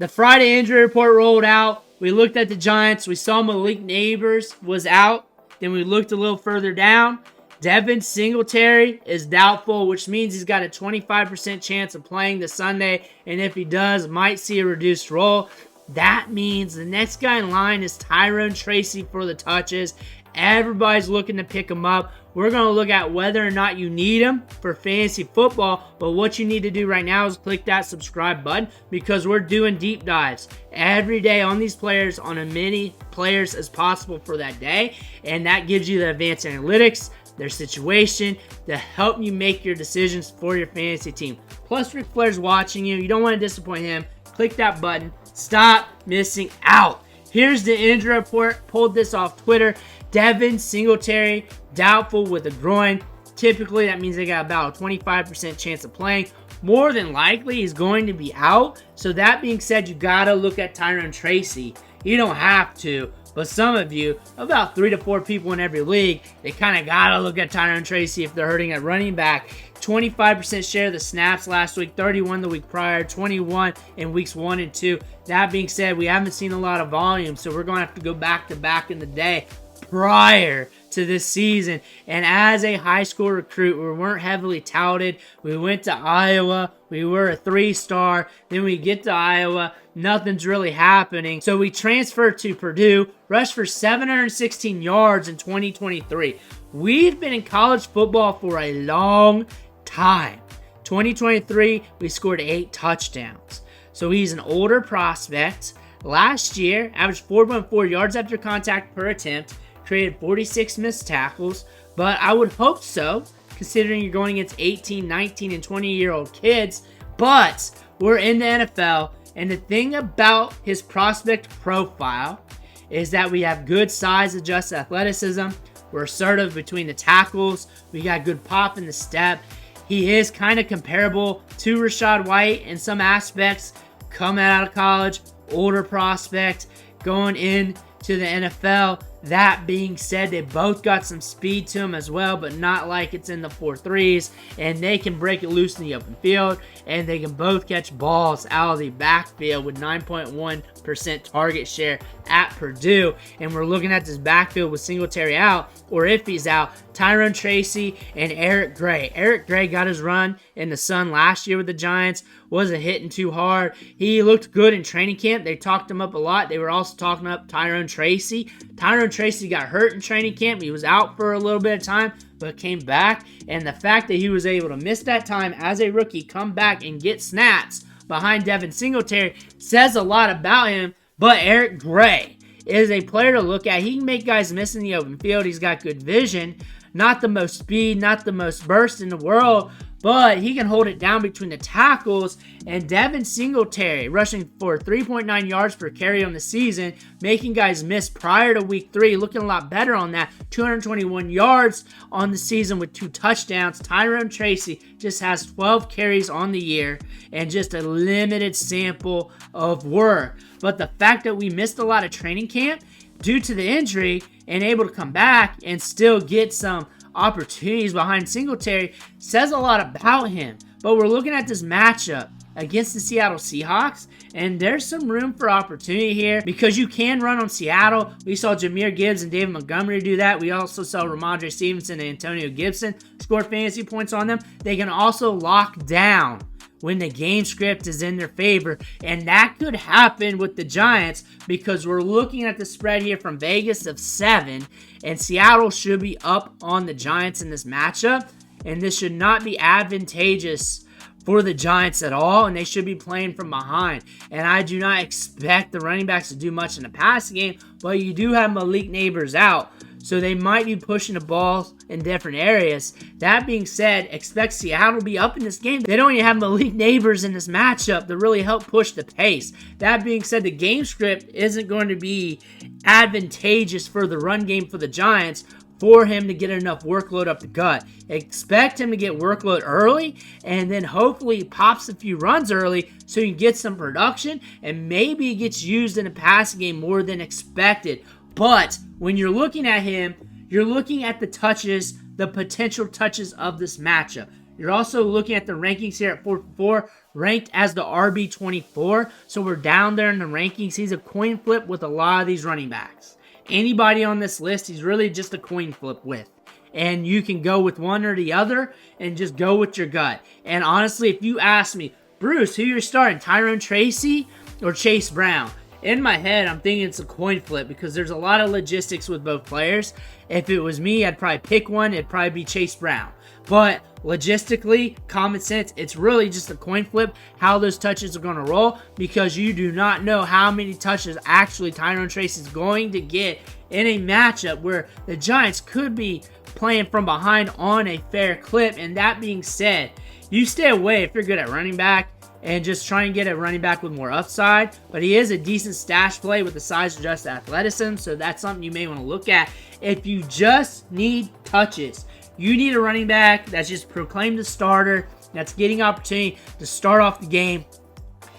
The Friday injury report rolled out. We looked at the Giants. We saw Malik Neighbors was out. Then we looked a little further down. Devin Singletary is doubtful, which means he's got a 25% chance of playing this Sunday. And if he does, might see a reduced role. That means the next guy in line is Tyrone Tracy for the touches. Everybody's looking to pick him up. We're going to look at whether or not you need him for fantasy football, but what you need to do right now is click that subscribe button because we're doing deep dives every day on these players, on as many players as possible for that day, and that gives you the advanced analytics, their situation, to help you make your decisions for your fantasy team. Plus, Ric Flair's watching you. You don't want to disappoint him. Click that button. Stop missing out. Here's the injury report. Pulled this off Twitter. Devin Singletary, doubtful with a groin. Typically, that means they got about a 25% chance of playing. More than likely, he's going to be out. So that being said, you got to look at Tyrone Tracy. You don't have to, but some of you, about 3 to 4 people in every league, they kind of got to look at Tyrone Tracy if they're hurting at running back. 25% share of the snaps last week, 31 the week prior, 21 in weeks 1 and 2. That being said, we haven't seen a lot of volume, so we're going to have to go back to back in the day prior to this season. And as a high school recruit, we weren't heavily touted. We went to Iowa. We were a 3-star. Then we get to Iowa. Nothing's really happening. So we transferred to Purdue, rushed for 716 yards in 2023. We've been in college football for a long time. 2023, we scored 8 touchdowns. So he's an older prospect. Last year, averaged 4.4 yards after contact per attempt, created 46 missed tackles, but I would hope so, considering you're going against 18, 19, and 20-year-old kids. But we're in the NFL, and the thing about his prospect profile is that we have good size adjusted athleticism. We're assertive between the tackles. We got good pop in the step. He is kind of comparable to Rachaad White in some aspects, coming out of college, older prospect, going into the NFL. That being said, they both got some speed to them as well, but not like it's in the 4.3s, and they can break it loose in the open field, and they can both catch balls out of the backfield with 9.1% target share at Purdue. And we're looking at this backfield with Singletary out, or if he's out, Tyrone Tracy and Eric Gray. Eric Gray got his run in the sun last year with the Giants, wasn't hitting too hard. He looked good in training camp. They talked him up a lot. They were also talking up Tyrone Tracy. Tyrone Tracy got hurt in training camp. He was out for a little bit of time, but came back. And the fact that he was able to miss that time as a rookie, come back and get snaps behind Devin Singletary says a lot about him. But Eric Gray is a player to look at. He can make guys miss in the open field. He's got good vision. Not the most speed, not the most burst in the world, but he can hold it down between the tackles. And Devin Singletary rushing for 3.9 yards per carry on the season, making guys miss prior to week 3, looking a lot better on that. 221 yards on the season with 2 touchdowns. Tyrone Tracy just has 12 carries on the year and just a limited sample of work. But the fact that we missed a lot of training camp due to the injury and able to come back and still get some opportunities behind Singletary says a lot about him. But we're looking at this matchup against the Seattle Seahawks, and there's some room for opportunity here because you can run on Seattle. We saw Jahmyr Gibbs and David Montgomery do that. We also saw Ramondre Stevenson and Antonio Gibson score fantasy points on them. They can also lock down when the game script is in their favor, and that could happen with the Giants because we're looking at the spread here from Vegas of 7, and Seattle should be up on the Giants in this matchup, and this should not be advantageous for the Giants at all, and they should be playing from behind. And I do not expect the running backs to do much in the passing game, but you do have Malik Neighbors out, so they might be pushing the ball in different areas. That being said, expect Seattle to be up in this game. They don't even have Malik Neighbors in this matchup to really help push the pace. That being said, the game script isn't going to be advantageous for the run game for the Giants for him to get enough workload up the gut. Expect him to get workload early, and then hopefully he pops a few runs early so you can get some production, and maybe he gets used in the passing game more than expected. But when you're looking at him, you're looking at the touches, the potential touches of this matchup. You're also looking at the rankings here at 4-4, ranked as the RB24. So we're down there in the rankings. He's a coin flip with a lot of these running backs. Anybody on this list, he's really just a coin flip with. And you can go with one or the other and just go with your gut. And honestly, if you ask me, Bruce, who you're starting, Tyrone Tracy or Chase Brown? In my head, I'm thinking it's a coin flip because there's a lot of logistics with both players. If it was me, I'd probably pick one. It'd probably be Chase Brown. But logistically, common sense, it's really just a coin flip how those touches are going to roll because you do not know how many touches actually Tyrone Tracy is going to get in a matchup where the Giants could be playing from behind on a fair clip. And that being said, you stay away if you're good at running back and just try and get a running back with more upside. But he is a decent stash play with the size-adjusted athleticism, so that's something you may want to look at. If you just need touches, you need a running back that's just proclaimed a starter, that's getting opportunity to start off the game.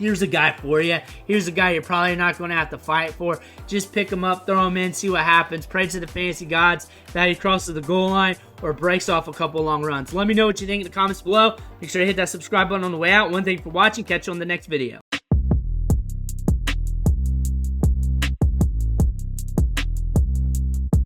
Here's a guy for you. Here's a guy you're probably not going to have to fight for. Just pick him up, throw him in, see what happens. Pray to the fantasy gods that he crosses the goal line or breaks off a couple long runs. Let me know what you think in the comments below. Make sure to hit that subscribe button on the way out. One thing for watching. Catch you on the next video.